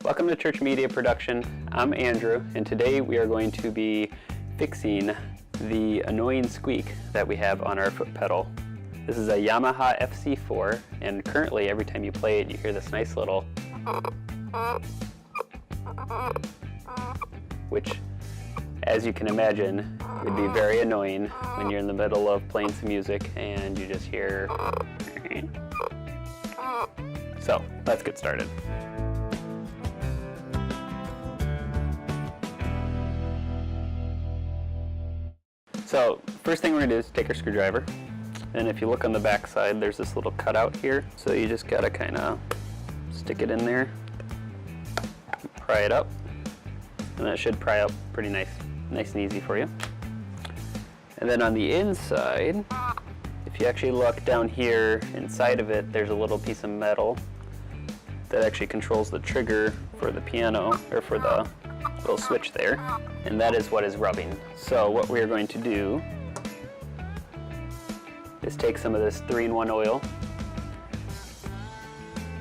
Welcome to Church Media Production. I'm Andrew, and today we are going to be fixing the annoying squeak that we have on our foot pedal. This is a Yahmaha FC4, and currently every time you play it, you hear this nice little which, as you can imagine, would be very annoying when you're in the middle of playing some music and you just hear. So, let's get started. So, first thing we're gonna do is take our screwdriver, and if you look on the back side, there's this little cutout here. So you just gotta kind of stick it in there, pry it up, and that should pry up pretty nice and easy for you. And then on the inside, if you actually look down here, inside of it, there's a little piece of metal that actually controls the trigger for the piano, or for the little switch there, and that is what is rubbing. So what we are going to do is take some of this 3-in-1 oil,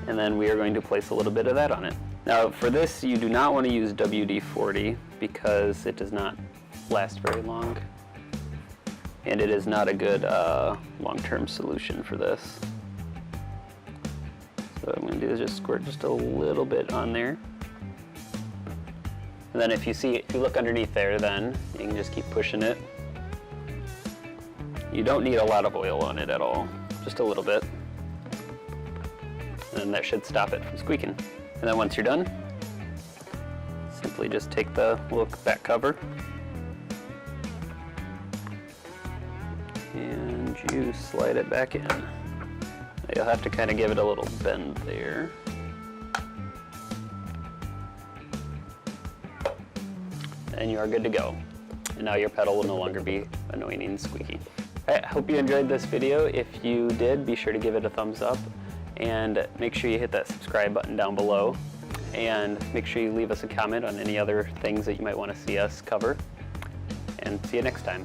and then we are going to place a little bit of that on it. Now for this, you do not want to use WD-40 because it does not last very long, and it is not a good long-term solution for this. So what I'm going to do is just squirt just a little bit on there. And then if you look underneath there, then you can just keep pushing it. You don't need a lot of oil on it at all, just a little bit. And that should stop it from squeaking. And then once you're done, simply just take the little back cover and you slide it back in. You'll have to kind of give it a little bend there. And you are good to go. And now your pedal will no longer be annoying and squeaky. Alright, hope you enjoyed this video. If you did, be sure to give it a thumbs up, and make sure you hit that subscribe button down below, and make sure you leave us a comment on any other things that you might want to see us cover, and see you next time.